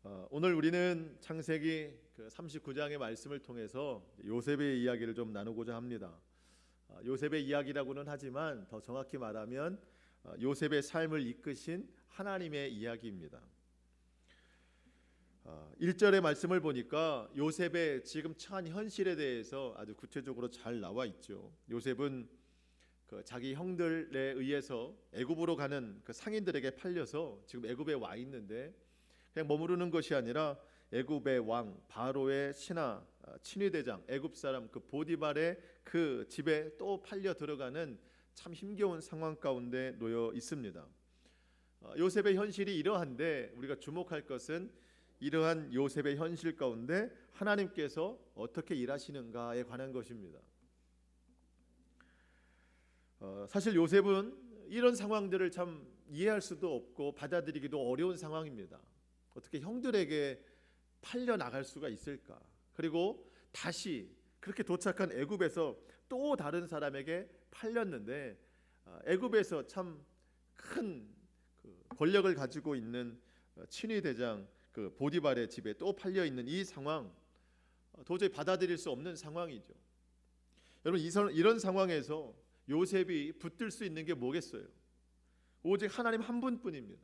오늘 우리는 창세기 39장의 말씀을 통해서 요셉의 이야기를 좀 나누고자 합니다. 요셉의 이야기라고는 하지만 더 정확히 말하면 요셉의 삶을 이끄신 하나님의 이야기입니다. 1절의 말씀을 보니까 요셉의 지금 처한 현실에 대해서 아주 구체적으로 잘 나와 있죠. 요셉은 자기 형들에 의해서 애굽으로 가는 상인들에게 팔려서 지금 애굽에 와 있는데, 그냥 머무르는 것이 아니라 애굽의 왕 바로의 신하 친위대장 애굽 사람 보디발의 그 집에 또 팔려 들어가는 참 힘겨운 상황 가운데 놓여 있습니다. 요셉의 현실이 이러한데, 우리가 주목할 것은 이러한 요셉의 현실 가운데 하나님께서 어떻게 일하시는가에 관한 것입니다. 사실 요셉은 이런 상황들을 참 이해할 수도 없고 받아들이기도 어려운 상황입니다. 어떻게 형들에게 팔려 나갈 수가 있을까? 그리고 다시 그렇게 도착한 애굽에서 또 다른 사람에게 팔렸는데, 애굽에서 참 큰 권력을 가지고 있는 친위 대장 보디발의 집에 또 팔려 있는 이 상황, 도저히 받아들일 수 없는 상황이죠. 여러분, 이런 상황에서 요셉이 붙들 수 있는 게 뭐겠어요? 오직 하나님 한 분뿐입니다.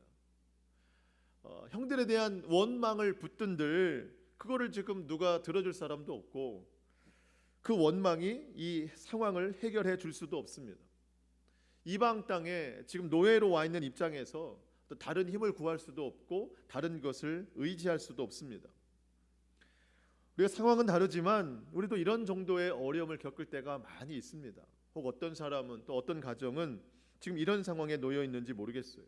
형들에 대한 원망을 붙든들 그거를 지금 누가 들어줄 사람도 없고, 그 원망이 이 상황을 해결해 줄 수도 없습니다. 이방 땅에 지금 노예로 와 있는 입장에서 또 다른 힘을 구할 수도 없고 다른 것을 의지할 수도 없습니다. 우리가 상황은 다르지만 우리도 이런 정도의 어려움을 겪을 때가 많이 있습니다. 혹 어떤 사람은, 또 어떤 가정은 지금 이런 상황에 놓여 있는지 모르겠어요.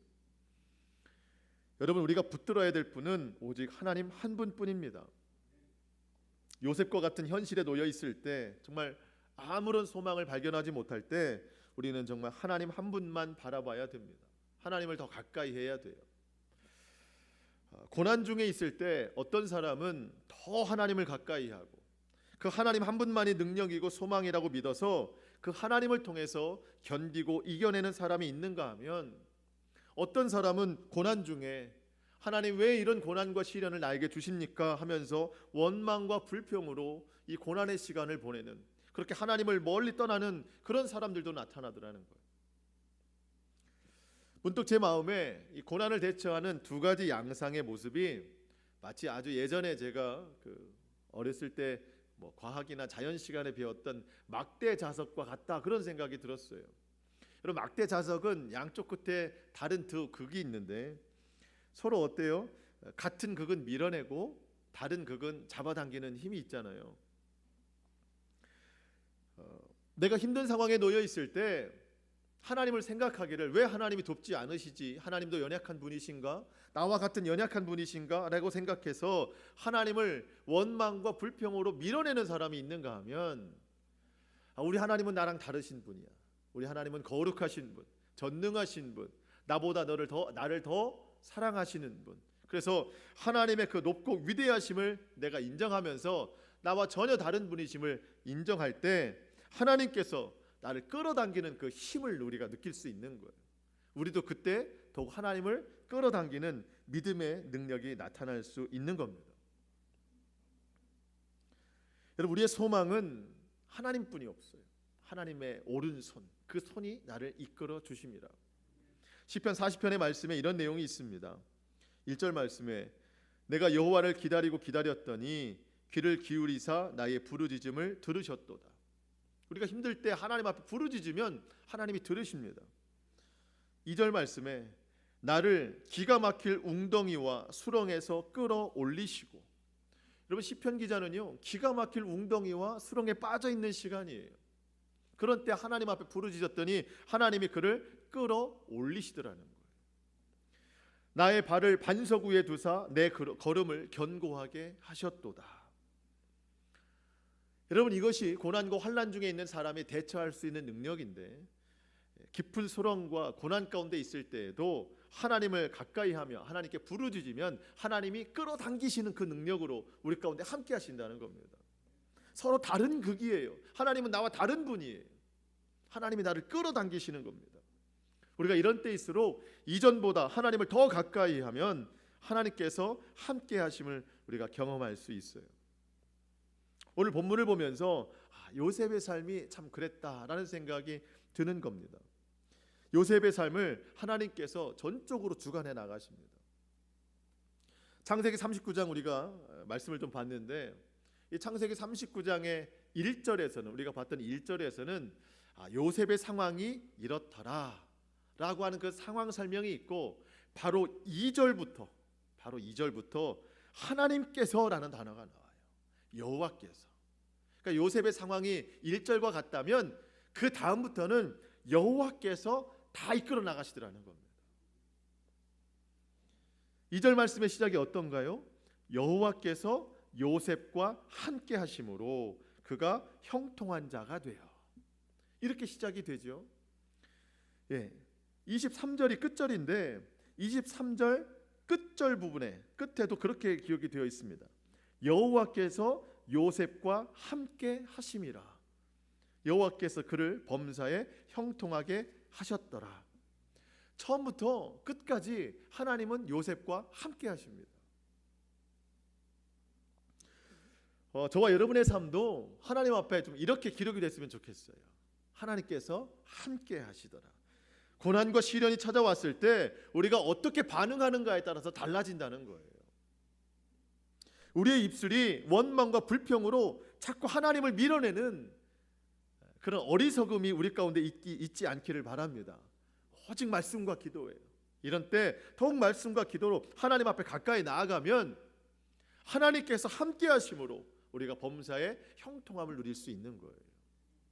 여러분, 우리가 붙들어야 될 분은 오직 하나님 한 분뿐입니다. 요셉과 같은 현실에 놓여 있을 때, 정말 아무런 소망을 발견하지 못할 때 우리는 정말 하나님 한 분만 바라봐야 됩니다. 하나님을 더 가까이 해야 돼요. 고난 중에 있을 때 어떤 사람은 더 하나님을 가까이 하고 그 하나님 한 분만이 능력이고 소망이라고 믿어서 그 하나님을 통해서 견디고 이겨내는 사람이 있는가 하면, 어떤 사람은 고난 중에 하나님 왜 이런 고난과 시련을 나에게 주십니까 하면서 원망과 불평으로 이 고난의 시간을 보내는, 그렇게 하나님을 멀리 떠나는 그런 사람들도 나타나더라는 거예요. 문득 제 마음에 이 고난을 대처하는 두 가지 양상의 모습이 마치 아주 예전에 제가 어렸을 때 과학이나 자연 시간에 배웠던 막대 자석과 같다, 그런 생각이 들었어요. 여러분, 막대 자석은 양쪽 끝에 다른 두 극이 있는데 서로 어때요? 같은 극은 밀어내고 다른 극은 잡아당기는 힘이 있잖아요. 내가 힘든 상황에 놓여 있을 때 하나님을 생각하기를, 왜 하나님이 돕지 않으시지? 하나님도 연약한 분이신가? 나와 같은 연약한 분이신가? 라고 생각해서 하나님을 원망과 불평으로 밀어내는 사람이 있는가 하면, 우리 하나님은 나랑 다르신 분이야. 우리 하나님은 거룩하신 분, 전능하신 분, 나보다 나를 더 사랑하시는 분. 그래서 하나님의 그 높고 위대하심을 내가 인정하면서 나와 전혀 다른 분이심을 인정할 때 하나님께서 나를 끌어당기는 그 힘을 우리가 느낄 수 있는 거예요. 우리도 그때 더욱 하나님을 끌어당기는 믿음의 능력이 나타날 수 있는 겁니다. 여러분, 우리의 소망은 하나님뿐이 없어요. 하나님의 오른손, 그 손이 나를 이끌어 주심이라. 시편 40편의 말씀에 이런 내용이 있습니다. 1절 말씀에 내가 여호와를 기다리고 기다렸더니 귀를 기울이사 나의 부르짖음을 들으셨도다. 우리가 힘들 때 하나님 앞에 부르짖으면 하나님이 들으십니다. 2절 말씀에 나를 기가 막힐 웅덩이와 수렁에서 끌어올리시고. 여러분, 시편 기자는요, 기가 막힐 웅덩이와 수렁에 빠져 있는 시간이에요. 그런 때 하나님 앞에 부르짖었더니 하나님이 그를 끌어올리시더라는 거예요. 나의 발을 반석 위에 두사 내 걸음을 견고하게 하셨도다. 여러분, 이것이 고난과 환난 중에 있는 사람이 대처할 수 있는 능력인데, 깊은 소렁과 고난 가운데 있을 때에도 하나님을 가까이 하며 하나님께 부르짖으면 하나님이 끌어당기시는 그 능력으로 우리 가운데 함께 하신다는 겁니다. 서로 다른 극이에요. 하나님은 나와 다른 분이에요. 하나님이 나를 끌어당기시는 겁니다. 우리가 이런 때일수록 이전보다 하나님을 더 가까이 하면 하나님께서 함께 하심을 우리가 경험할 수 있어요. 오늘 본문을 보면서 요셉의 삶이 참 그랬다라는 생각이 드는 겁니다. 요셉의 삶을 하나님께서 전적으로 주관해 나가십니다. 창세기 39장 우리가 말씀을 좀 봤는데, 이 창세기 39장의 1절에서는 우리가 봤던 1절에서는 요셉의 상황이 이렇더라 라고 하는 그 상황 설명이 있고, 바로 2절부터 하나님께서라는 단어가 나와요. 여호와께서. 그러니까 요셉의 상황이 1절과 같다면 그 다음부터는 여호와께서 다 이끌어 나가시더라는 겁니다. 2절 말씀의 시작이 어떤가요? 여호와께서 요셉과 함께 하심으로 그가 형통한 자가 되어. 이렇게 시작이 되죠. 23절이 끝절인데 23절 끝절 부분에 끝에도 그렇게 기록이 되어 있습니다. 여호와께서 요셉과 함께 하심이라. 여호와께서 그를 범사에 형통하게 하셨더라. 처음부터 끝까지 하나님은 요셉과 함께 하십니다. 저와 여러분의 삶도 하나님 앞에 좀 이렇게 기록이 됐으면 좋겠어요. 하나님께서 함께 하시더라. 고난과 시련이 찾아왔을 때 우리가 어떻게 반응하는가에 따라서 달라진다는 거예요. 우리의 입술이 원망과 불평으로 자꾸 하나님을 밀어내는 그런 어리석음이 우리 가운데 있지 않기를 바랍니다. 오직 말씀과 기도예요. 이런 때 더욱 말씀과 기도로 하나님 앞에 가까이 나아가면 하나님께서 함께 하심으로 우리가 범사에 형통함을 누릴 수 있는 거예요.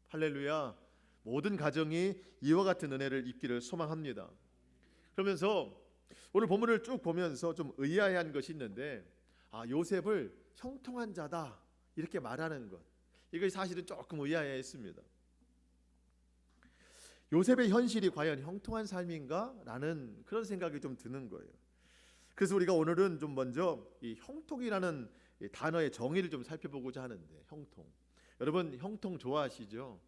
할렐루야. 모든 가정이 이와 같은 은혜를 입기를 소망합니다. 그러면서 오늘 본문을 쭉 보면서 좀 의아해한 것이 있는데, 요셉을 형통한 자다 이렇게 말하는 것, 이것이 사실은 조금 의아해했습니다. 요셉의 현실이 과연 형통한 삶인가? 라는 그런 생각이 좀 드는 거예요. 그래서 우리가 오늘은 좀 먼저 이 형통이라는 이 단어의 정의를 좀 살펴보고자 하는데, 형통. 여러분 형통 좋아하시죠?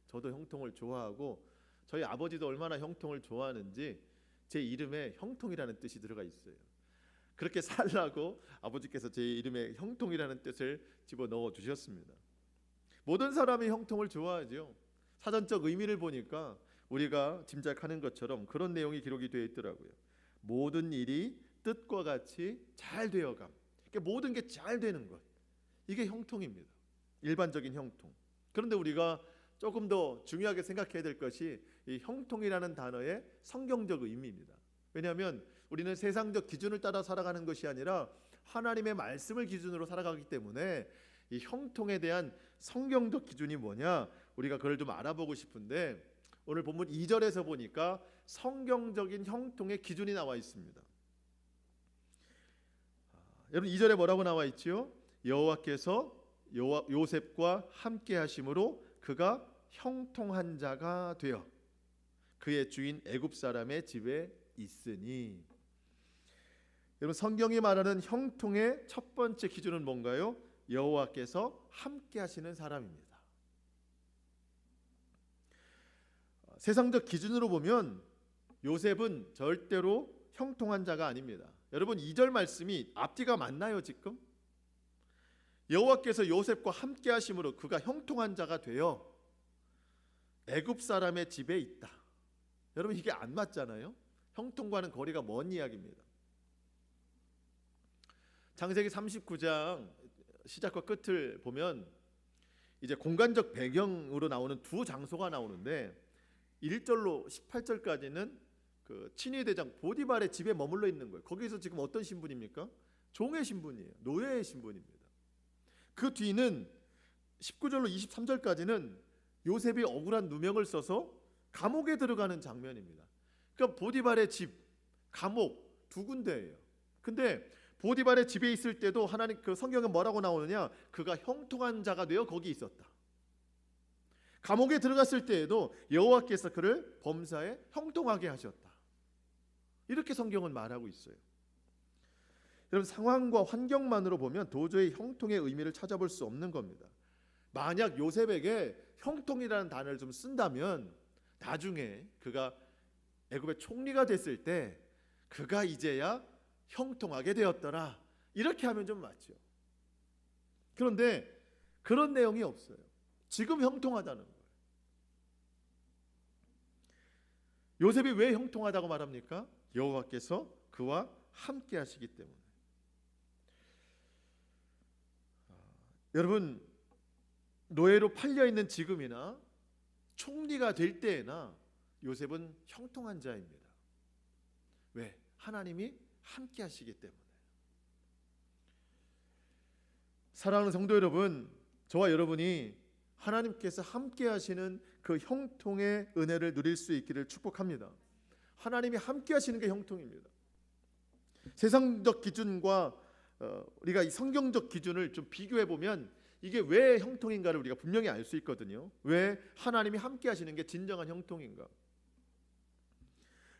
저도 형통을 좋아하고 저희 아버지도 얼마나 형통을 좋아하는지 제 이름에 형통이라는 뜻이 들어가 있어요. 그렇게 살라고 아버지께서 제 이름에 형통이라는 뜻을 집어넣어 주셨습니다. 모든 사람이 형통을 좋아하죠. 사전적 의미를 보니까 우리가 짐작하는 것처럼 그런 내용이 기록이 되어 있더라고요. 모든 일이 뜻과 같이 잘 되어감. 그러니까 모든 게 잘 되는 것, 이게 형통입니다. 일반적인 형통. 그런데 우리가 조금 더 중요하게 생각해야 될 것이 이 형통이라는 단어의 성경적 의미입니다. 왜냐하면 우리는 세상적 기준을 따라 살아가는 것이 아니라 하나님의 말씀을 기준으로 살아가기 때문에 이 형통에 대한 성경적 기준이 뭐냐, 우리가 그걸 좀 알아보고 싶은데, 오늘 본문 2절에서 보니까 성경적인 형통의 기준이 나와 있습니다. 여러분 2절에 뭐라고 나와 있지요? 여호와께서 요셉과 함께 하심으로 그가 형통한 자가 되어 그의 주인 애굽 사람의 집에 있으니. 여러분 성경이 말하는 형통의 첫 번째 기준은 뭔가요? 여호와께서 함께 하시는 사람입니다. 세상적 기준으로 보면 요셉은 절대로 형통한 자가 아닙니다. 여러분 2절 말씀이 앞뒤가 맞나요 지금? 여호와께서 요셉과 함께 하심으로 그가 형통한 자가 되어 애굽 사람의 집에 있다. 여러분 이게 안 맞잖아요. 형통과는 거리가 먼 이야기입니다. 창세기 39장 시작과 끝을 보면 이제 공간적 배경으로 나오는 두 장소가 나오는데, 1절로 18절까지는 그 친위 대장 보디발의 집에 머물러 있는 거예요. 거기서 지금 어떤 신분입니까? 종의 신분이에요. 노예의 신분입니다. 그 뒤는 19절로 23절까지는 요셉이 억울한 누명을 써서 감옥에 들어가는 장면입니다. 그러니까 보디발의 집, 감옥 두 군데예요. 근데 보디발의 집에 있을 때도 하나님 그 성경에 뭐라고 나오느냐? 그가 형통한 자가 되어 거기 있었다. 감옥에 들어갔을 때에도 여호와께서 그를 범사에 형통하게 하셨다. 이렇게 성경은 말하고 있어요. 여러분 상황과 환경만으로 보면 도저히 형통의 의미를 찾아볼 수 없는 겁니다. 만약 요셉에게 형통이라는 단어를 좀 쓴다면 나중에 그가 애굽의 총리가 됐을 때 그가 이제야 형통하게 되었더라. 이렇게 하면 좀 맞죠. 그런데 그런 내용이 없어요. 지금 형통하다는 거예요. 요셉이 왜 형통하다고 말합니까? 여호와께서 그와 함께 하시기 때문에. 여러분, 노예로 팔려 있는 지금이나 총리가 될 때에나 요셉은 형통한 자입니다. 왜? 하나님이 함께 하시기 때문에. 사랑하는 성도 여러분, 저와 여러분이 하나님께서 함께 하시는 그 형통의 은혜를 누릴 수 있기를 축복합니다. 하나님이 함께 하시는 게 형통입니다. 세상적 기준과 우리가 이 성경적 기준을 좀 비교해 보면 이게 왜 형통인가를 우리가 분명히 알 수 있거든요. 왜 하나님이 함께 하시는 게 진정한 형통인가?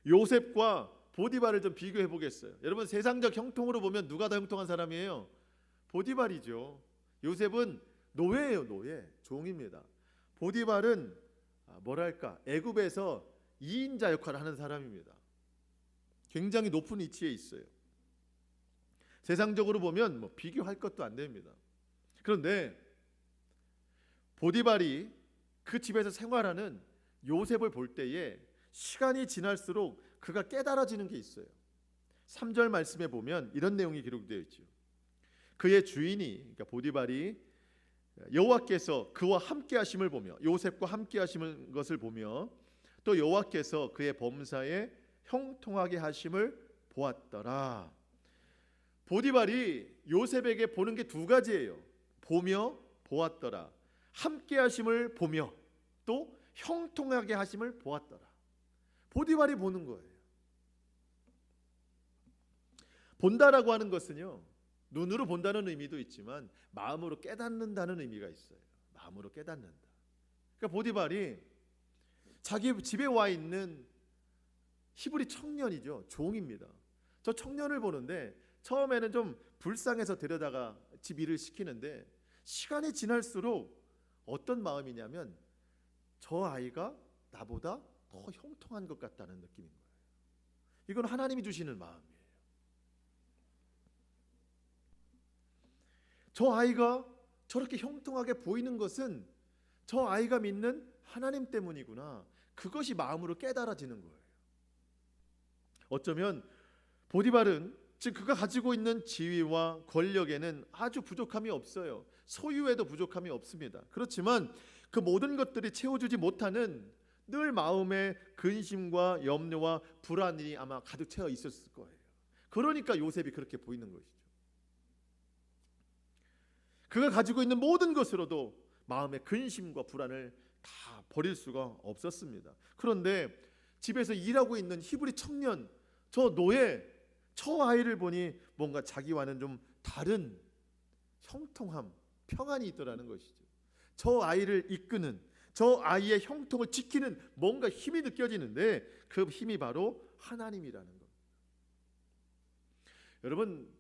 요셉과 보디발을 좀 비교해 보겠어요. 여러분, 세상적 형통으로 보면 누가 더 형통한 사람이에요? 보디발이죠. 요셉은 노예예요. 노예, 종입니다. 보디발은 뭐랄까, 애굽에서 2인자 역할을 하는 사람입니다. 굉장히 높은 위치에 있어요. 세상적으로 보면 뭐 비교할 것도 안 됩니다. 그런데 보디발이 그 집에서 생활하는 요셉을 볼 때에 시간이 지날수록 그가 깨달아지는 게 있어요. 3절 말씀에 보면 이런 내용이 기록되어 있죠. 그의 주인이, 그러니까 보디발이 여호와께서 그와 함께 하심을 보며, 요셉과 함께 하시는 것을 보며, 또 여호와께서 그의 범사에 형통하게 하심을 보았더라. 보디발이 요셉에게 보는 게 두 가지예요. 보며 보았더라. 함께 하심을 보며 또 형통하게 하심을 보았더라. 보디발이 보는 거예요. 본다라고 하는 것은요, 눈으로 본다는 의미도 있지만 마음으로 깨닫는다는 의미가 있어요. 마음으로 깨닫는다. 그러니까 보디발이 자기 집에 와 있는 히브리 청년이죠. 종입니다. 저 청년을 보는데 처음에는 좀 불쌍해서 데려다가 집 일을 시키는데 시간이 지날수록 어떤 마음이냐면 저 아이가 나보다 더 형통한 것 같다는 느낌인 거예요. 이건 하나님이 주시는 마음이에요. 저 아이가 저렇게 형통하게 보이는 것은 저 아이가 믿는 하나님 때문이구나. 그것이 마음으로 깨달아지는 거예요. 어쩌면 보디발은 즉 그가 가지고 있는 지위와 권력에는 아주 부족함이 없어요. 소유에도 부족함이 없습니다. 그렇지만 그 모든 것들이 채워주지 못하는 늘 마음에 근심과 염려와 불안이 아마 가득 채워 있었을 거예요. 그러니까 요셉이 그렇게 보이는 것이죠. 그가 가지고 있는 모든 것으로도 마음의 근심과 불안을 다 버릴 수가 없었습니다. 그런데 집에서 일하고 있는 히브리 청년, 저 노예, 저 아이를 보니 뭔가 자기와는 좀 다른 형통함, 평안이 있더라는 것이죠. 저 아이를 이끄는, 저 아이의 형통을 지키는 뭔가 힘이 느껴지는데 그 힘이 바로 하나님이라는 겁니다. 여러분,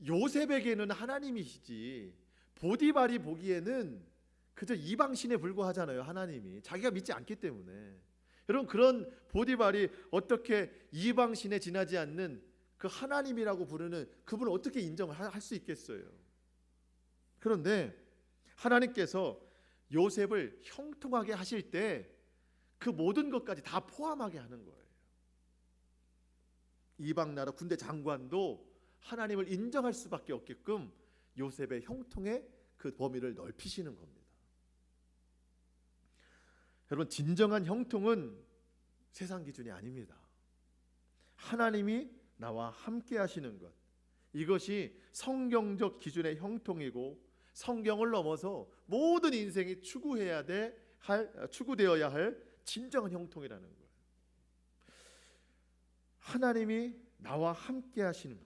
요셉에게는 하나님이시지 보디발이 보기에는 그저 이방신에 불과하잖아요. 하나님이 자기가 믿지 않기 때문에. 여러분, 그런 보디발이 어떻게 이방신에 지나지 않는 그 하나님이라고 부르는 그분을 어떻게 인정을 할 수 있겠어요? 그런데 하나님께서 요셉을 형통하게 하실 때 그 모든 것까지 다 포함하게 하는 거예요. 이방 나라 군대 장관도 하나님을 인정할 수밖에 없게끔 요셉의 형통의 그 범위를 넓히시는 겁니다. 여러분, 진정한 형통은 세상 기준이 아닙니다. 하나님이 나와 함께 하시는 것, 이것이 성경적 기준의 형통이고 성경을 넘어서 모든 인생이 추구되어야 할 진정한 형통이라는 거예요. 하나님이 나와 함께 하시는 것.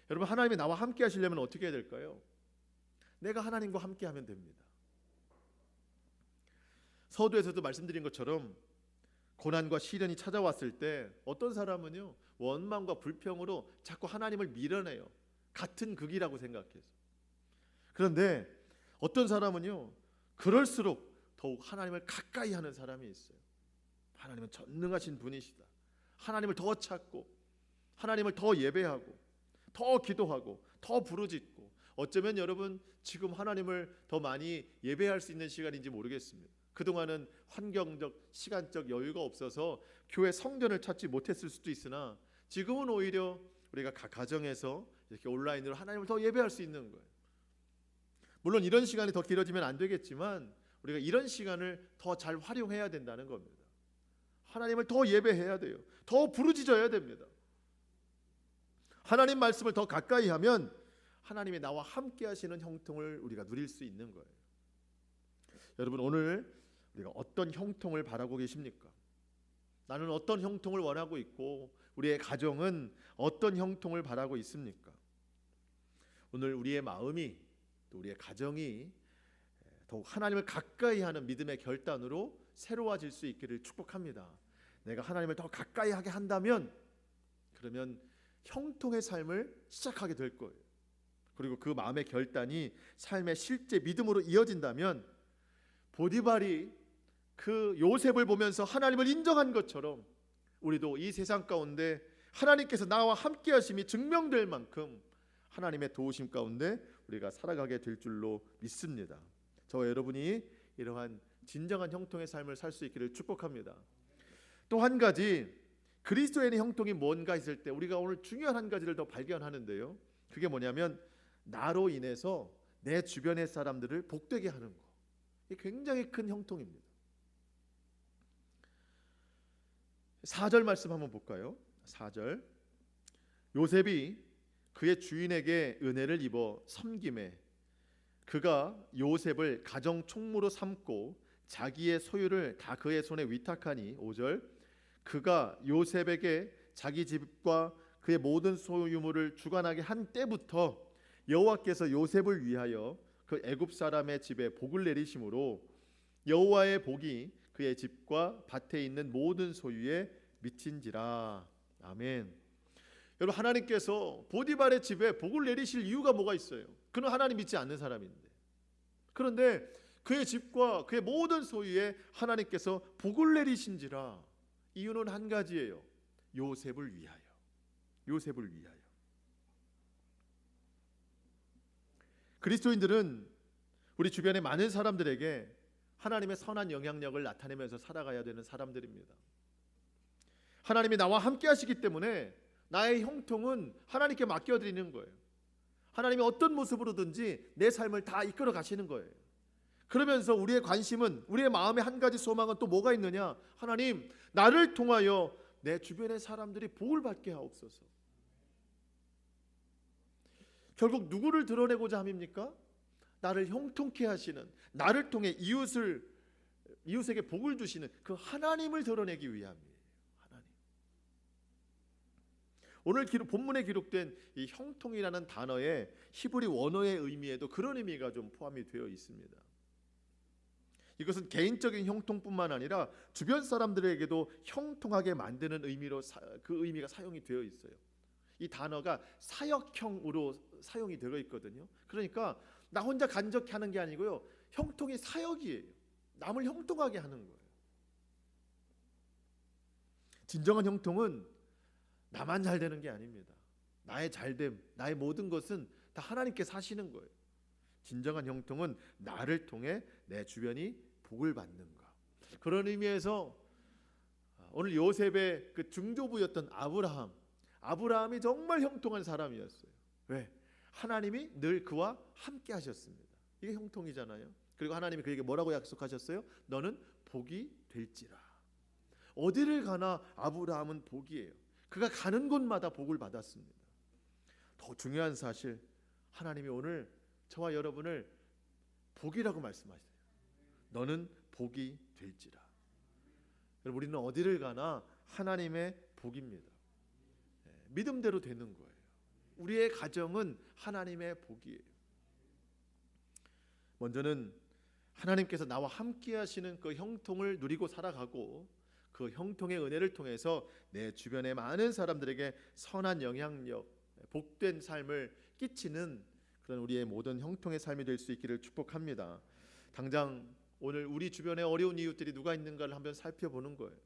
여러분, 하나님이 나와 함께 하시려면 어떻게 해야 될까요? 내가 하나님과 함께 하면 됩니다. 서두에서도 말씀드린 것처럼 고난과 시련이 찾아왔을 때 어떤 사람은요, 원망과 불평으로 자꾸 하나님을 밀어내요. 같은 극이라고 생각해서. 그런데 어떤 사람은요, 그럴수록 더욱 하나님을 가까이 하는 사람이 있어요. 하나님은 전능하신 분이시다. 하나님을 더 찾고 하나님을 더 예배하고 더 기도하고 더 부르짖고, 어쩌면 여러분 지금 하나님을 더 많이 예배할 수 있는 시간인지 모르겠습니다. 그동안은 환경적, 시간적 여유가 없어서 교회 성전을 찾지 못했을 수도 있으나 지금은 오히려 우리가 각 가정에서 이렇게 온라인으로 하나님을 더 예배할 수 있는 거예요. 물론 이런 시간이 더 길어지면 안 되겠지만 우리가 이런 시간을 더 잘 활용해야 된다는 겁니다. 하나님을 더 예배해야 돼요. 더 부르짖어야 됩니다. 하나님 말씀을 더 가까이 하면 하나님이 나와 함께 하시는 형통을 우리가 누릴 수 있는 거예요. 여러분, 오늘 우리가 어떤 형통을 바라고 계십니까? 나는 어떤 형통을 원하고 있고 우리의 가정은 어떤 형통을 바라고 있습니까? 오늘 우리의 마음이 또 우리의 가정이 더욱 하나님을 가까이 하는 믿음의 결단으로 새로워질 수 있기를 축복합니다. 내가 하나님을 더 가까이 하게 한다면 그러면 형통의 삶을 시작하게 될 거예요. 그리고 그 마음의 결단이 삶의 실제 믿음으로 이어진다면 보디발이 그 요셉을 보면서 하나님을 인정한 것처럼 우리도 이 세상 가운데 하나님께서 나와 함께 하심이 증명될 만큼 하나님의 도우심 가운데 우리가 살아가게 될 줄로 믿습니다. 저와 여러분이 이러한 진정한 형통의 삶을 살 수 있기를 축복합니다. 또 한 가지, 그리스도인의 형통이 뭔가 했을 때 우리가 오늘 중요한 한 가지를 더 발견하는데요, 그게 뭐냐면 나로 인해서 내 주변의 사람들을 복되게 하는 거. 이게 굉장히 큰 형통입니다. 4절 말씀 한번 볼까요? 4절, 요셉이 그의 주인에게 은혜를 입어 섬김에 그가 요셉을 가정 총무로 삼고 자기의 소유를 다 그의 손에 위탁하니, 5절, 그가 요셉에게 자기 집과 그의 모든 소유물을 주관하게 한 때부터 여호와께서 요셉을 위하여 그 애굽 사람의 집에 복을 내리심으로 여호와의 복이 그의 집과 밭에 있는 모든 소유에 미친지라. 아멘. 여러분, 하나님께서 보디발의 집에 복을 내리실 이유가 뭐가 있어요? 그는 하나님 믿지 않는 사람인데. 그런데 그의 집과 그의 모든 소유에 하나님께서 복을 내리신지라. 이유는 한 가지예요. 요셉을 위하여. 요셉을 위하여. 그리스도인들은 우리 주변의 많은 사람들에게 하나님의 선한 영향력을 나타내면서 살아가야 되는 사람들입니다. 하나님이 나와 함께 하시기 때문에 나의 형통은 하나님께 맡겨드리는 거예요. 하나님이 어떤 모습으로든지 내 삶을 다 이끌어 가시는 거예요. 그러면서 우리의 관심은, 우리의 마음의 한 가지 소망은 또 뭐가 있느냐? 하나님, 나를 통하여 내 주변의 사람들이 복을 받게 하옵소서. 결국 누구를 드러내고자 함입니까? 나를 형통케 하시는, 나를 통해 이웃에게 복을 주시는 그 하나님을 드러내기 위함이에요. 하나님. 오늘 본문에 기록된 이 형통이라는 단어의 히브리 원어의 의미에도 그런 의미가 좀 포함이 되어 있습니다. 이것은 개인적인 형통뿐만 아니라 주변 사람들에게도 형통하게 만드는 의미로 그 의미가 사용이 되어 있어요. 이 단어가 사역형으로 사용이 되어 있거든요. 그러니까 나 혼자 간접히 하는 게 아니고요, 형통이 사역이에요. 남을 형통하게 하는 거예요. 진정한 형통은 나만 잘 되는 게 아닙니다. 나의 잘됨, 나의 모든 것은 다 하나님께서 하시는 거예요. 진정한 형통은 나를 통해 내 주변이 복을 받는 것. 그런 의미에서 오늘 요셉의 그 증조부였던 아브라함이 정말 형통한 사람이었어요. 왜? 하나님이 늘 그와 함께 하셨습니다. 이게 형통이잖아요. 그리고 하나님이 그에게 뭐라고 약속하셨어요? 너는 복이 될지라. 어디를 가나 아브라함은 복이에요. 그가 가는 곳마다 복을 받았습니다. 더 중요한 사실, 하나님이 오늘 저와 여러분을 복이라고 말씀하세요. 너는 복이 될지라. 여러분, 우리는 어디를 가나 하나님의 복입니다. 믿음대로 되는 거예요. 우리의 가정은 하나님의 복이에요. 먼저는 하나님께서 나와 함께 하시는 그 형통을 누리고 살아가고, 그 형통의 은혜를 통해서 내 주변의 많은 사람들에게 선한 영향력, 복된 삶을 끼치는 그런 우리의 모든 형통의 삶이 될 수 있기를 축복합니다. 당장 오늘 우리 주변에 어려운 이웃들이 누가 있는가를 한번 살펴보는 거예요.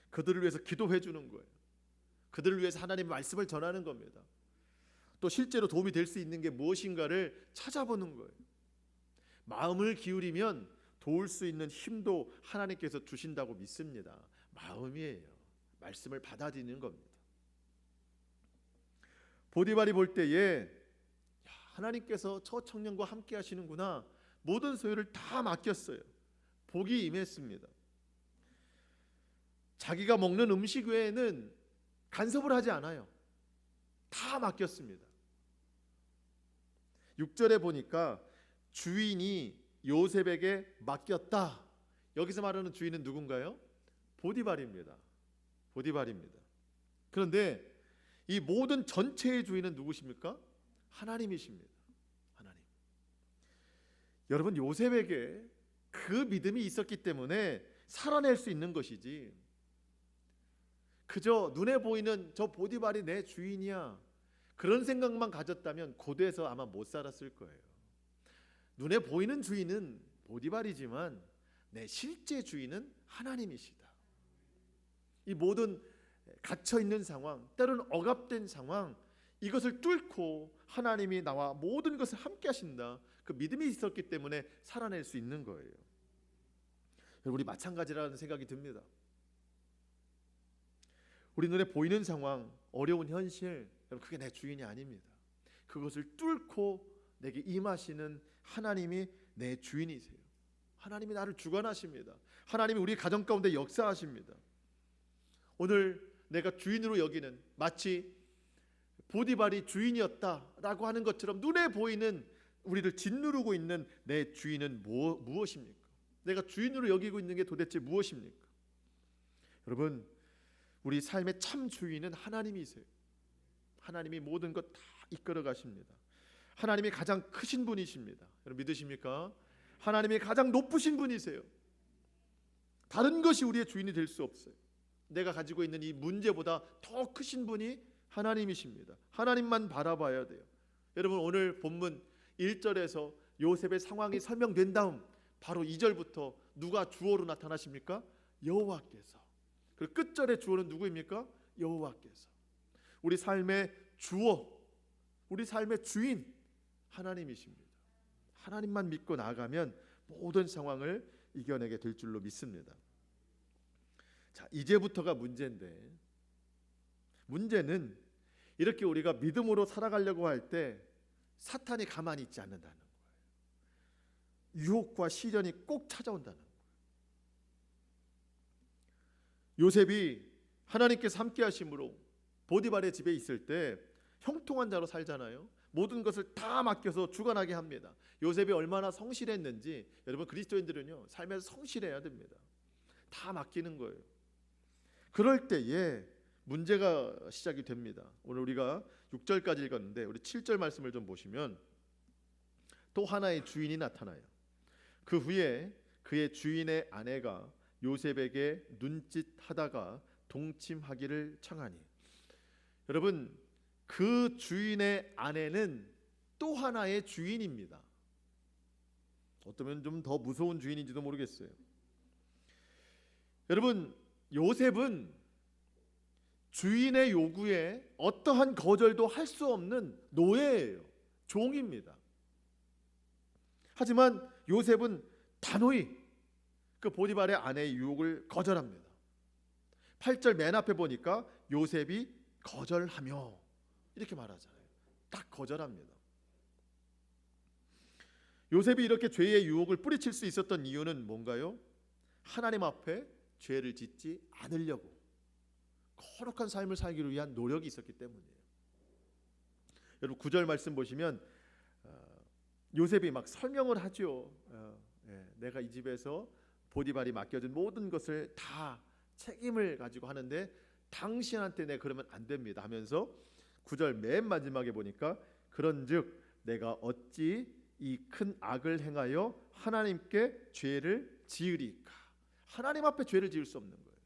그들을 위해서 기도해 주는 거예요. 그들을 위해서 하나님의 말씀을 전하는 겁니다. 또 실제로 도움이 될 수 있는 게 무엇인가를 찾아보는 거예요. 마음을 기울이면 도울 수 있는 힘도 하나님께서 주신다고 믿습니다. 마음이에요. 말씀을 받아들이는 겁니다. 보디발이 볼 때에 하나님께서 저 청년과 함께 하시는구나. 모든 소유를 다 맡겼어요. 복이 임했습니다. 자기가 먹는 음식 외에는 간섭을 하지 않아요. 다 맡겼습니다. 6절에 보니까 주인이 요셉에게 맡겼다. 여기서 말하는 주인은 누군가요? 보디발입니다. 보디발입니다. 그런데 이 모든 전체의 주인은 누구십니까? 하나님이십니다. 하나님. 여러분, 요셉에게 그 믿음이 있었기 때문에 살아낼 수 있는 것이지, 그저 눈에 보이는 저 보디발이 내 주인이야, 그런 생각만 가졌다면 고대에서 아마 못 살았을 거예요. 눈에 보이는 주인은 보디발이지만 내 실제 주인은 하나님이시다. 이 모든 갇혀있는 상황, 때로는 억압된 상황, 이것을 뚫고 하나님이 나와 모든 것을 함께 하신다. 그 믿음이 있었기 때문에 살아낼 수 있는 거예요. 우리 마찬가지라는 생각이 듭니다. 우리 눈에 보이는 상황, 어려운 현실, 그게 내 주인이 아닙니다. 그것을 뚫고 내게 임하시는 하나님이 내 주인이세요. 하나님이 나를 주관하십니다. 하나님이 우리 가정 가운데 역사하십니다. 오늘 내가 주인으로 여기는, 마치 보디발이 주인이었다라고 하는 것처럼 눈에 보이는, 우리를 짓누르고 있는 내 주인은 무엇입니까? 내가 주인으로 여기고 있는 게 도대체 무엇입니까? 여러분, 우리 삶의 참 주인은 하나님이세요. 하나님이 모든 것 다 이끌어 가십니다. 하나님이 가장 크신 분이십니다. 여러분 믿으십니까? 하나님이 가장 높으신 분이세요. 다른 것이 우리의 주인이 될 수 없어요. 내가 가지고 있는 이 문제보다 더 크신 분이 하나님이십니다. 하나님만 바라봐야 돼요. 여러분, 오늘 본문 1절에서 요셉의 상황이 설명된 다음 바로 2절부터 누가 주어로 나타나십니까? 여호와께서. 그리고 끝절의 주어는 누구입니까? 여호와께서. 우리 삶의 주어, 우리 삶의 주인 하나님이십니다. 하나님만 믿고 나아가면 모든 상황을 이겨내게 될 줄로 믿습니다. 자, 이제부터가 문제인데, 문제는 이렇게 우리가 믿음으로 살아가려고 할 때 사탄이 가만히 있지 않는다는 거예요. 유혹과 시련이 꼭 찾아온다는 거예요. 요셉이 하나님께서 함께 하심으로 보디발의 집에 있을 때 형통한 자로 살잖아요. 모든 것을 다 맡겨서 주관하게 합니다. 요셉이 얼마나 성실했는지, 여러분 그리스도인들은요 삶에서 성실해야 됩니다. 다 맡기는 거예요. 그럴 때에 문제가 시작이 됩니다. 오늘 우리가 6절까지 읽었는데 우리 7절 말씀을 좀 보시면 또 하나의 주인이 나타나요. 그 후에 그의 주인의 아내가 요셉에게 눈짓하다가 동침하기를 청하니. 여러분, 그 주인의 아내는 또 하나의 주인입니다. 어쩌면 좀 더 무서운 주인인지도 모르겠어요. 여러분, 요셉은 주인의 요구에 어떠한 거절도 할 수 없는 노예예요. 종입니다. 하지만 요셉은 단호히 그 보디발의 아내의 유혹을 거절합니다. 8절 맨 앞에 보니까 요셉이 거절하며 이렇게 말하잖아요. 딱 거절합니다. 요셉이 이렇게 죄의 유혹을 뿌리칠 수 있었던 이유는 뭔가요? 하나님 앞에 죄를 짓지 않으려고 거룩한 삶을 살기를 위한 노력이 있었기 때문이에요. 여러분 9절 말씀 보시면 요셉이 막 설명을 하죠. 내가 이 집에서 보디발이 맡겨준 모든 것을 다 책임을 가지고 하는데 당신한테 내가 그러면 안 됩니다 하면서 9절 맨 마지막에 보니까 그런즉 내가 어찌 이 큰 악을 행하여 하나님께 죄를 지으리까. 하나님 앞에 죄를 지을 수 없는 거예요.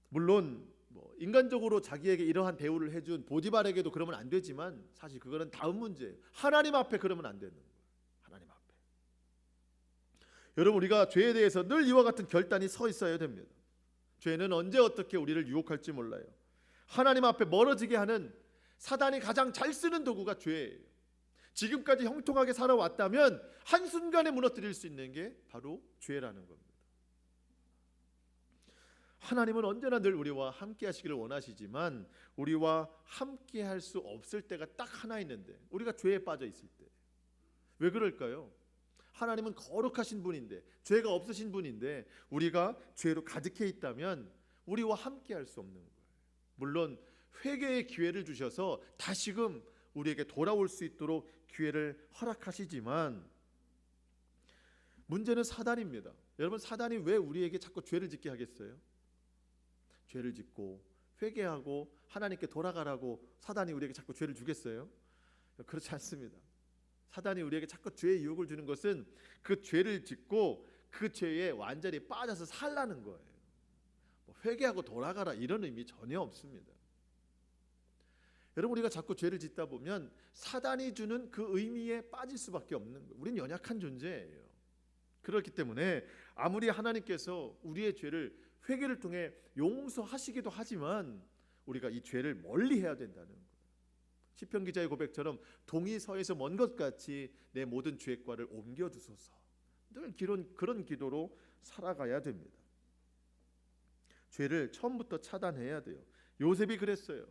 물론 인간적으로 자기에게 이러한 대우를 해준 보디발에게도 그러면 안 되지만 사실 그거는 다음 문제예요. 하나님 앞에 그러면 안 되는 거예요. 하나님 앞에. 여러분, 우리가 죄에 대해서 늘 이와 같은 결단이 서 있어야 됩니다. 죄는 언제 어떻게 우리를 유혹할지 몰라요. 하나님 앞에 멀어지게 하는 사단이 가장 잘 쓰는 도구가 죄예요. 지금까지 형통하게 살아왔다면 한순간에 무너뜨릴 수 있는 게 바로 죄라는 겁니다. 하나님은 언제나 늘 우리와 함께 하시기를 원하시지만 우리와 함께 할 수 없을 때가 딱 하나 있는데, 우리가 죄에 빠져 있을 때. 왜 그럴까요? 하나님은 거룩하신 분인데, 죄가 없으신 분인데 우리가 죄로 가득해 있다면 우리와 함께 할 수 없는 거예요. 물론 회개의 기회를 주셔서 다시금 우리에게 돌아올 수 있도록 기회를 허락하시지만 문제는 사단입니다. 여러분, 사단이 왜 우리에게 자꾸 죄를 짓게 하겠어요? 죄를 짓고 회개하고 하나님께 돌아가라고 사단이 우리에게 자꾸 죄를 주겠어요? 그렇지 않습니다. 사단이 우리에게 자꾸 죄의 유혹을 주는 것은 그 죄를 짓고 그 죄에 완전히 빠져서 살라는 거예요. 회개하고 돌아가라 이런 의미 전혀 없습니다. 여러분, 우리가 자꾸 죄를 짓다 보면 사단이 주는 그 의미에 빠질 수밖에 없는 거예요. 우린 연약한 존재예요. 그렇기 때문에 아무리 하나님께서 우리의 죄를 회개를 통해 용서하시기도 하지만 우리가 이 죄를 멀리해야 된다는 거예요. 시편 기자의 고백처럼 동이 서에서 먼 것 같이 내 모든 죄과를 옮겨주소서. 늘 그런 기도로 살아가야 됩니다. 죄를 처음부터 차단해야 돼요. 요셉이 그랬어요.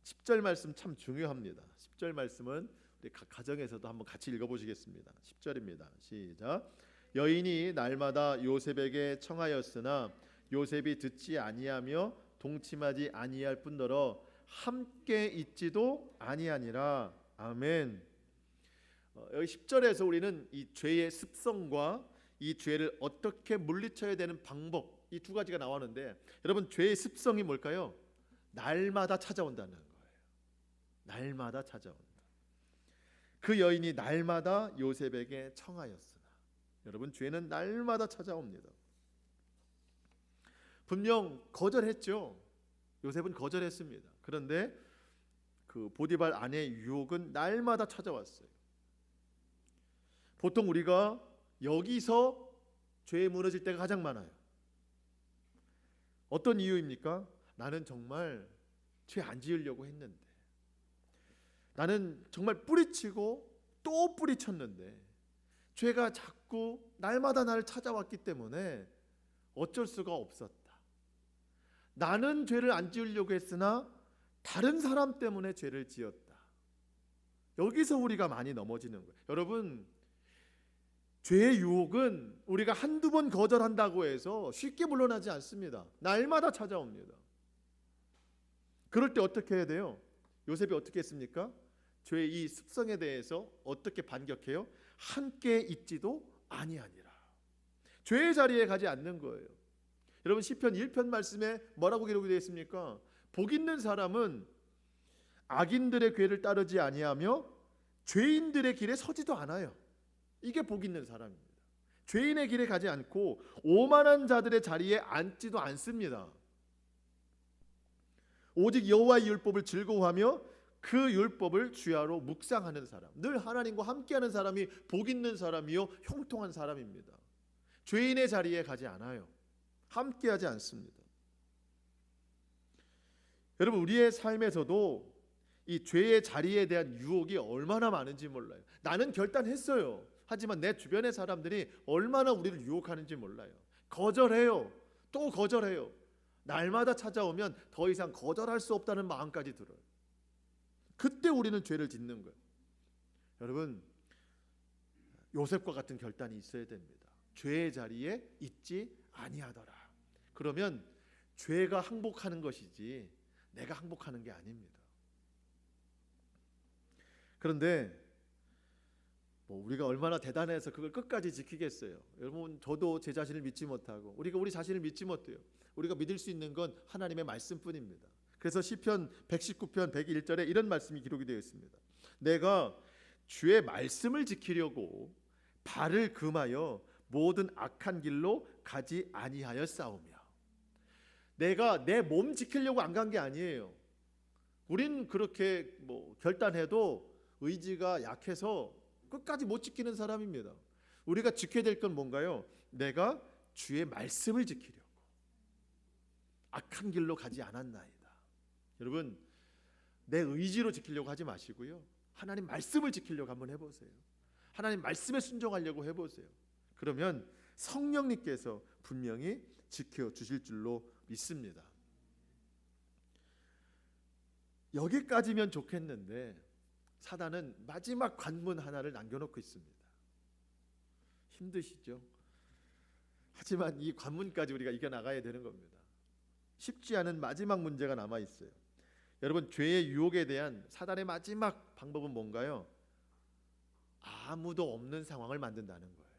10절 말씀 참 중요합니다. 10절 말씀은 우리 각 가정에서도 한번 같이 읽어보시겠습니다. 10절입니다. 시작. 여인이 날마다 요셉에게 청하였으나 요셉이 듣지 아니하며 동침하지 아니할 뿐더러 함께 있지도 아니하니라. 아멘. 여기 10절에서 우리는 이 죄의 습성과 이 죄를 어떻게 물리쳐야 되는 방법, 이 두 가지가 나왔는데, 여러분, 죄의 습성이 뭘까요? 날마다 찾아온다는 거예요. 날마다 찾아온다. 그 여인이 날마다 요셉에게 청하였으나, 여러분, 죄는 날마다 찾아옵니다. 분명 거절했죠. 요셉은 거절했습니다. 그런데 그 보디발 아내의 유혹은 날마다 찾아왔어요. 보통 우리가 여기서 죄에 무너질 때가 가장 많아요. 어떤 이유입니까? 나는 정말 죄 안 지으려고 했는데, 나는 정말 뿌리치고 또 뿌리쳤는데 죄가 자꾸 날마다 나를 찾아왔기 때문에 어쩔 수가 없었다. 나는 죄를 안 지으려고 했으나 다른 사람 때문에 죄를 지었다. 여기서 우리가 많이 넘어지는 거예요. 여러분, 죄의 유혹은 우리가 한두 번 거절한다고 해서 쉽게 물러나지 않습니다. 날마다 찾아옵니다. 그럴 때 어떻게 해야 돼요? 요셉이 어떻게 했습니까? 죄의 이 습성에 대해서 어떻게 반격해요? 함께 있지도 아니하니라. 죄의 자리에 가지 않는 거예요. 여러분, 시편 1편 말씀에 뭐라고 기록이 되어 있습니까? 복 있는 사람은 악인들의 궤를 따르지 아니하며 죄인들의 길에 서지도 않아요. 이게 복 있는 사람입니다. 죄인의 길에 가지 않고 오만한 자들의 자리에 앉지도 않습니다. 오직 여호와의 율법을 즐거워하며 그 율법을 주야로 묵상하는 사람, 늘 하나님과 함께하는 사람이 복 있는 사람이요 형통한 사람입니다. 죄인의 자리에 가지 않아요. 함께하지 않습니다. 여러분, 우리의 삶에서도 이 죄의 자리에 대한 유혹이 얼마나 많은지 몰라요. 나는 결단했어요. 하지만 내 주변의 사람들이 얼마나 우리를 유혹하는지 몰라요. 거절해요. 또 거절해요. 날마다 찾아오면 더 이상 거절할 수 없다는 마음까지 들어요. 그때 우리는 죄를 짓는 거예요. 여러분, 요셉과 같은 결단이 있어야 됩니다. 죄의 자리에 있지 아니하더라. 그러면 죄가 항복하는 것이지 내가 항복하는 게 아닙니다. 그런데 우리가 얼마나 대단해서 그걸 끝까지 지키겠어요? 여러분, 저도 제 자신을 믿지 못하고 우리가 우리 자신을 믿지 못해요. 우리가 믿을 수 있는 건 하나님의 말씀뿐입니다. 그래서 시편 119편 101절에 이런 말씀이 기록이 되어 있습니다. 내가 주의 말씀을 지키려고 발을 금하여 모든 악한 길로 가지 아니하였사오며. 내가 내 몸 지키려고 안 간 게 아니에요. 우린 그렇게 결단해도 의지가 약해서 끝까지 못 지키는 사람입니다. 우리가 지켜야 될 건 뭔가요? 내가 주의 말씀을 지키려고. 악한 길로 가지 않았나이다. 여러분, 내 의지로 지키려고 하지 마시고요, 하나님 말씀을 지키려고 한번 해보세요. 하나님 말씀에 순종하려고 해보세요. 그러면 성령님께서 분명히 지켜주실 줄로 믿습니다. 여기까지면 좋겠는데 사단은 마지막 관문 하나를 남겨놓고 있습니다. 힘드시죠? 하지만 이 관문까지 우리가 이겨나가야 되는 겁니다. 쉽지 않은 마지막 문제가 남아있어요. 여러분, 죄의 유혹에 대한 사단의 마지막 방법은 뭔가요? 아무도 없는 상황을 만든다는 거예요.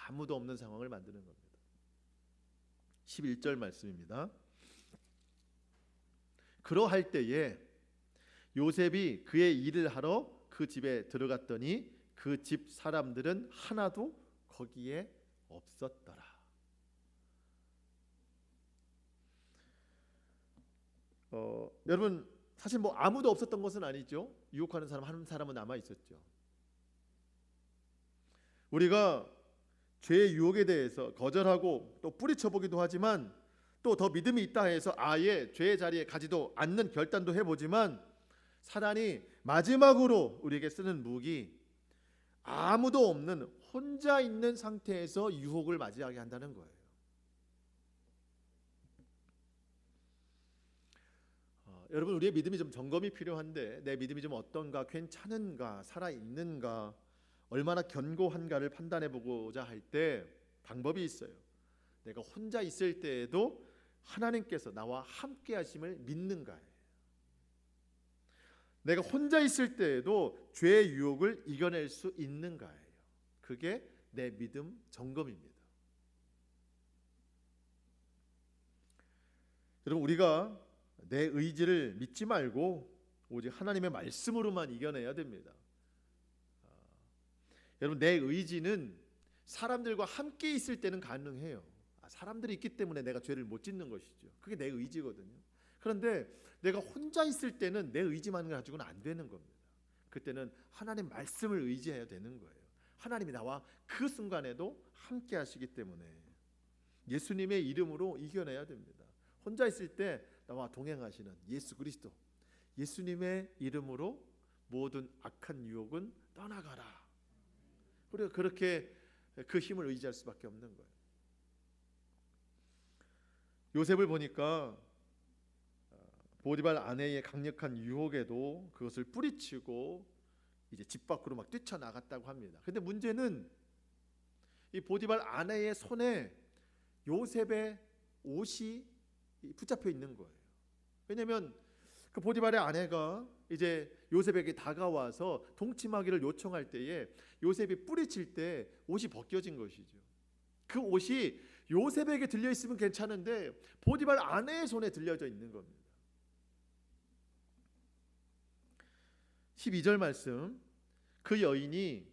아무도 없는 상황을 만드는 겁니다. 11절 말씀입니다. 그러할 때에 요셉이 그의 일을 하러 그 집에 들어갔더니 그 집 사람들은 하나도 거기에 없었더라. 여러분, 사실 뭐 아무도 없었던 것은 아니죠. 유혹하는 사람 한 사람은 남아 있었죠. 우리가 죄의 유혹에 대해서 거절하고 또 뿌리쳐보기도 하지만 또 더 믿음이 있다 해서 아예 죄의 자리에 가지도 않는 결단도 해보지만 사단이 마지막으로 우리에게 쓰는 무기, 아무도 없는 혼자 있는 상태에서 유혹을 맞이하게 한다는 거예요. 여러분, 우리의 믿음이 좀 점검이 필요한데 내 믿음이 좀 어떤가, 괜찮은가, 살아있는가, 얼마나 견고한가를 판단해보고자 할 때 방법이 있어요. 내가 혼자 있을 때에도 하나님께서 나와 함께 하심을 믿는가예요. 내가 혼자 있을 때에도 죄의 유혹을 이겨낼 수 있는가예요. 그게 내 믿음 점검입니다. 여러분, 우리가 내 의지를 믿지 말고 오직 하나님의 말씀으로만 이겨내야 됩니다. 여러분, 내 의지는 사람들과 함께 있을 때는 가능해요. 사람들이 있기 때문에 내가 죄를 못 짓는 것이죠. 그게 내 의지거든요. 그런데 내가 혼자 있을 때는 내 의지만 가지고는 안 되는 겁니다. 그때는 하나님 말씀을 의지해야 되는 거예요. 하나님이 나와 그 순간에도 함께 하시기 때문에 예수님의 이름으로 이겨내야 됩니다. 혼자 있을 때 나와 동행하시는 예수 그리스도, 예수님의 이름으로 모든 악한 유혹은 떠나가라. 그리고 그렇게 그 힘을 의지할 수밖에 없는 거예요. 요셉을 보니까 보디발 아내의 강력한 유혹에도 그것을 뿌리치고 이제 집 밖으로 막 뛰쳐나갔다고 합니다. 근데 문제는 이 보디발 아내의 손에 요셉의 옷이 붙잡혀 있는 거예요. 왜냐하면 그 보디발의 아내가 이제 요셉에게 다가와서 동침하기를 요청할 때에 요셉이 뿌리칠 때 옷이 벗겨진 것이죠. 그 옷이 요셉에게 들려 있으면 괜찮은데 보디발 아내의 손에 들려져 있는 겁니다. 12절 말씀, 그 여인이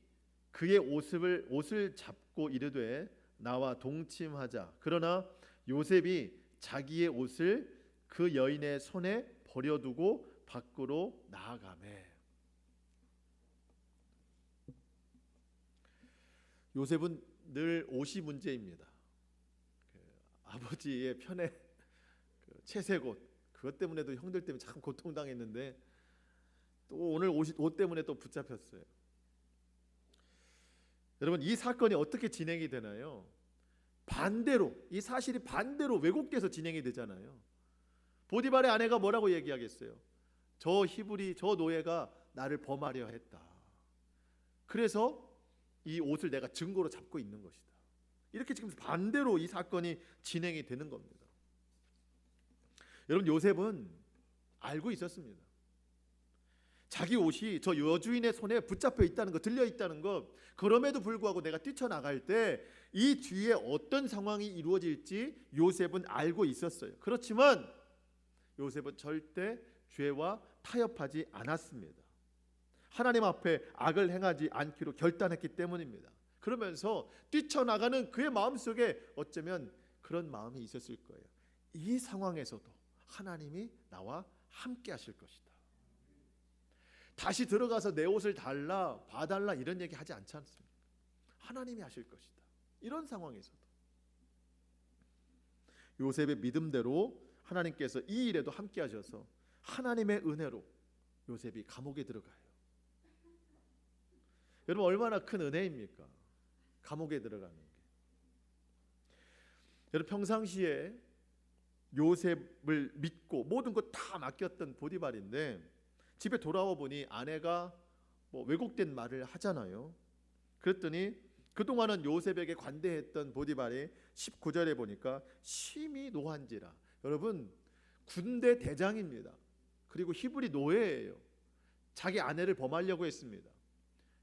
그의 옷을 잡고 이르되 나와 동침하자. 그러나 요셉이 자기의 옷을 그 여인의 손에 버려두고 밖으로 나아가매. 요셉은 늘 옷이 문제입니다. 아버지의 편에 채색옷, 그것 때문에도 형들 때문에 참 고통당했는데 또 오늘 옷 때문에 또 붙잡혔어요. 여러분, 이 사건이 어떻게 진행이 되나요? 반대로, 이 사실이 반대로 왜곡돼서 진행이 되잖아요. 보디발의 아내가 뭐라고 얘기하겠어요? 저 히브리, 저 노예가 나를 범하려 했다. 그래서 이 옷을 내가 증거로 잡고 있는 것이다. 이렇게 지금 반대로 이 사건이 진행이 되는 겁니다. 여러분, 요셉은 알고 있었습니다. 자기 옷이 저 여주인의 손에 붙잡혀 있다는 것, 들려 있다는 것, 그럼에도 불구하고 내가 뛰쳐나갈 때 이 뒤에 어떤 상황이 이루어질지 요셉은 알고 있었어요. 그렇지만 요셉은 절대 죄와 타협하지 않았습니다. 하나님 앞에 악을 행하지 않기로 결단했기 때문입니다. 그러면서 뛰쳐나가는 그의 마음속에 어쩌면 그런 마음이 있었을 거예요. 이 상황에서도 하나님이 나와 함께 하실 것이다. 다시 들어가서 내 옷을 달라, 봐달라 이런 얘기 하지 않지 않습니까? 하나님이 하실 것이다. 이런 상황에서도 요셉의 믿음대로 하나님께서 이 일에도 함께 하셔서 하나님의 은혜로 요셉이 감옥에 들어가요. 여러분 얼마나 큰 은혜입니까? 감옥에 들어가는 게. 여러분 평상시에 요셉을 믿고 모든 것 다 맡겼던 보디발인데 집에 돌아와 보니 아내가 왜곡된 말을 하잖아요. 그랬더니 그동안은 요셉에게 관대했던 보디발이 19절에 보니까 심히 노한지라. 여러분 군대 대장입니다. 그리고 히브리 노예예요. 자기 아내를 범하려고 했습니다.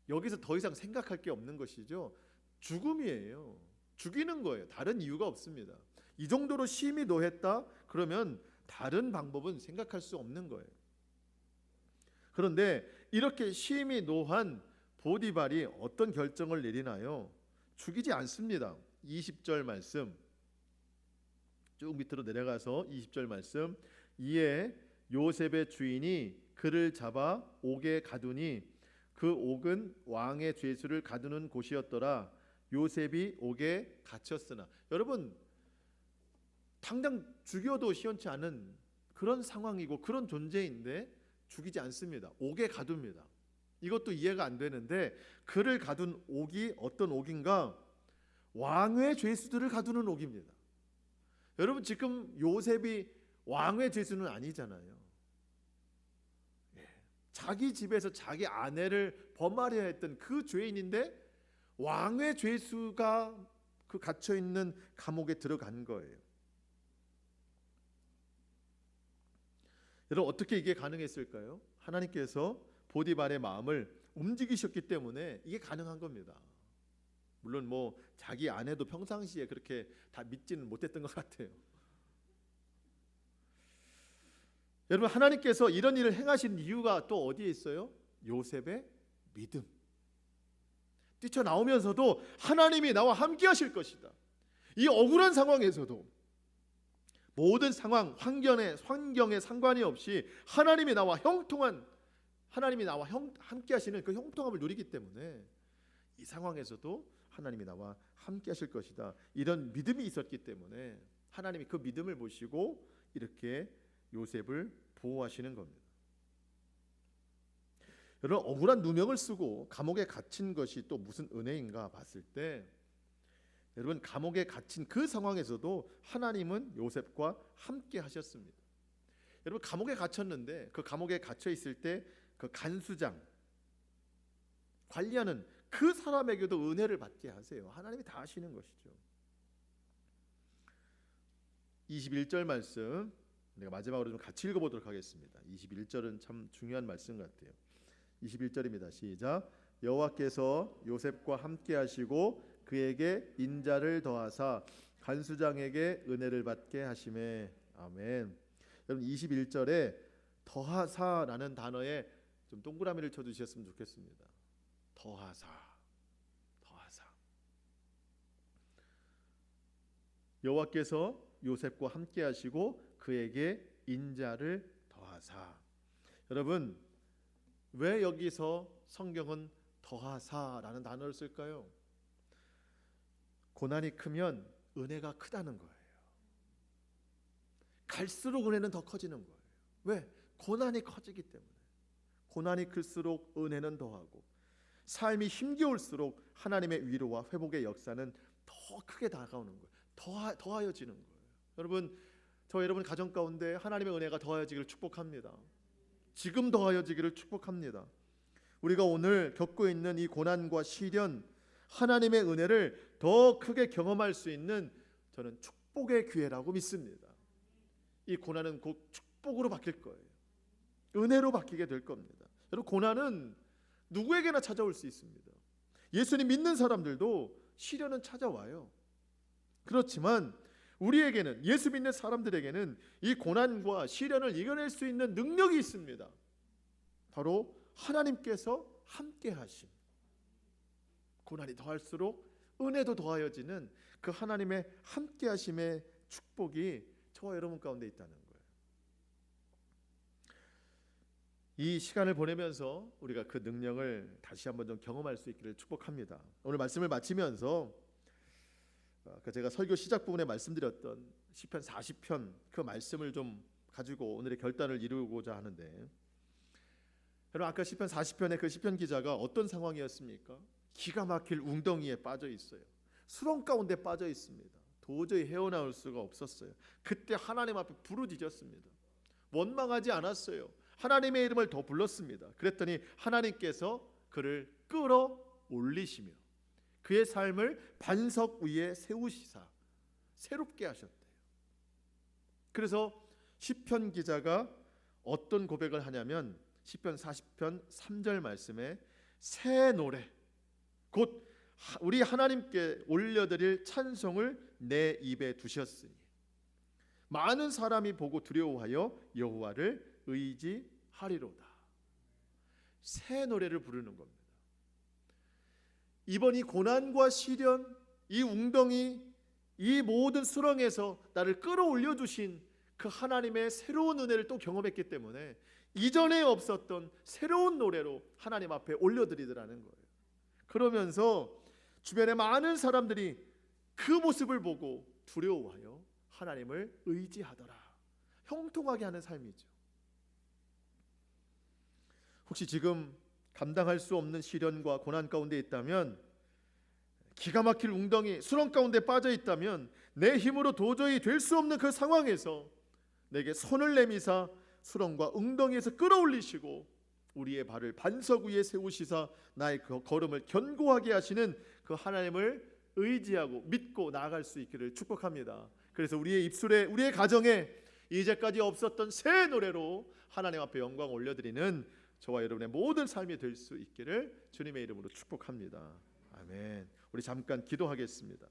여기서 더 이상 생각할 게 없는 것이죠. 죽음이에요. 죽이는 거예요. 다른 이유가 없습니다. 이 정도로 심히 노했다? 그러면 다른 방법은 생각할 수 없는 거예요. 그런데 이렇게 심히 노한 보디발이 어떤 결정을 내리나요? 죽이지 않습니다. 20절 말씀 쭉 밑으로 내려가서 20절 말씀, 이에 요셉의 주인이 그를 잡아 옥에 가두니 그 옥은 왕의 죄수를 가두는 곳이었더라. 요셉이 옥에 갇혔으나. 여러분 당장 죽여도 시원치 않은 그런 상황이고 그런 존재인데 죽이지 않습니다. 옥에 가둡니다. 이것도 이해가 안 되는데 그를 가둔 옥이 어떤 옥인가? 왕의 죄수들을 가두는 옥입니다. 여러분 지금 요셉이 왕의 죄수는 아니잖아요. 자기 집에서 자기 아내를 범하려 했던 그 죄인인데 왕의 죄수가 그 갇혀 있는 감옥에 들어간 거예요. 여러분 어떻게 이게 가능했을까요? 하나님께서 보디발의 마음을 움직이셨기 때문에 이게 가능한 겁니다. 물론 자기 아내도 평상시에 그렇게 다 믿지는 못했던 것 같아요. 여러분 하나님께서 이런 일을 행하신 이유가 또 어디에 있어요? 요셉의 믿음. 뛰쳐나오면서도 하나님이 나와 함께 하실 것이다. 이 억울한 상황에서도 모든 상황, 환경에 상관이 없이 하나님이 나와 함께 하시는 그 형통함을 누리기 때문에 이 상황에서도 하나님이 나와 함께 하실 것이다. 이런 믿음이 있었기 때문에 하나님이 그 믿음을 보시고 이렇게 요셉을 보호하시는 겁니다. 여러분 억울한 누명을 쓰고 감옥에 갇힌 것이 또 무슨 은혜인가 봤을 때 여러분 감옥에 갇힌 그 상황에서도 하나님은 요셉과 함께 하셨습니다. 여러분 감옥에 갇혔는데 그 감옥에 갇혀 있을 때 그 간수장 관리하는 그 사람에게도 은혜를 받게 하세요. 하나님이 다 하시는 것이죠. 21절 말씀 내가 마지막으로 좀 같이 읽어보도록 하겠습니다. 21절은 참 중요한 말씀 같아요. 21절입니다. 시작. 여호와께서 요셉과 함께 하시고 그에게 인자를 더하사 간수장에게 은혜를 받게 하시매. 아멘. 여러분 21절에 더하사라는 단어에 좀 동그라미를 쳐주셨으면 좋겠습니다. 더하사. 여호와께서 요셉과 함께 하시고 그에게 인자를 더하사. 여러분 왜 여기서 성경은 더하사라는 단어를 쓸까요? 고난이 크면 은혜가 크다는 거예요. 갈수록 은혜는 더 커지는 거예요. 왜? 고난이 커지기 때문에. 고난이 클수록 은혜는 더하고 삶이 힘겨울수록 하나님의 위로와 회복의 역사는 더 크게 다가오는 거예요. 더하여지는 거예요. 여러분 여러분 가정 가운데 하나님의 은혜가 더하여지기를 축복합니다. 지금 더하여지기를 축복합니다. 우리가 오늘 겪고 있는 이 고난과 시련, 하나님의 은혜를 더 크게 경험할 수 있는 저는 축복의 기회라고 믿습니다. 이 고난은 곧 축복으로 바뀔 거예요. 은혜로 바뀌게 될 겁니다. 여러분 고난은 누구에게나 찾아올 수 있습니다. 예수님 믿는 사람들도 시련은 찾아와요. 그렇지만 우리에게는 예수 믿는 사람들에게는 이 고난과 시련을 이겨낼 수 있는 능력이 있습니다. 바로 하나님께서 함께 하심. 고난이 더할수록 은혜도 더하여지는 그 하나님의 함께 하심의 축복이 저와 여러분 가운데 있다는 거예요. 이 시간을 보내면서 우리가 그 능력을 다시 한번 좀 경험할 수 있기를 축복합니다. 오늘 말씀을 마치면서 제가 설교 시작 부분에 말씀드렸던 시편 40편 그 말씀을 좀 가지고 오늘의 결단을 이루고자 하는데, 여러분 아까 시편 40편의 그 시편 기자가 어떤 상황이었습니까? 기가 막힐 웅덩이에 빠져 있어요. 수렁 가운데 빠져 있습니다. 도저히 헤어나올 수가 없었어요. 그때 하나님 앞에 부르짖었습니다. 원망하지 않았어요. 하나님의 이름을 더 불렀습니다. 그랬더니 하나님께서 그를 끌어올리시며 그의 삶을 반석 위에 세우시사 새롭게 하셨대요. 그래서 시편 기자가 어떤 고백을 하냐면 시편 40편 3절 말씀에 새 노래 곧 우리 하나님께 올려드릴 찬송을 내 입에 두셨으니 많은 사람이 보고 두려워하여 여호와를 의지하리로다. 새 노래를 부르는 겁니다. 이번 이 고난과 시련, 이 웅덩이, 이 모든 수렁에서 나를 끌어올려 주신 그 하나님의 새로운 은혜를 또 경험했기 때문에 이전에 없었던 새로운 노래로 하나님 앞에 올려드리더라는 거예요. 그러면서 주변에 많은 사람들이 그 모습을 보고 두려워하여 하나님을 의지하더라. 형통하게 하는 삶이죠. 혹시 지금 감당할 수 없는 시련과 고난 가운데 있다면, 기가 막힐 웅덩이 수렁 가운데 빠져 있다면, 내 힘으로 도저히 될 수 없는 그 상황에서 내게 손을 내미사 수렁과 웅덩이에서 끌어올리시고 우리의 발을 반석 위에 세우시사 나의 그 걸음을 견고하게 하시는 그 하나님을 의지하고 믿고 나아갈 수 있기를 축복합니다. 그래서 우리의 입술에, 우리의 가정에 이제까지 없었던 새 노래로 하나님 앞에 영광 올려드리는 저와 여러분의 모든 삶이 될 수 있기를 주님의 이름으로 축복합니다. 아멘. 우리 잠깐 기도하겠습니다.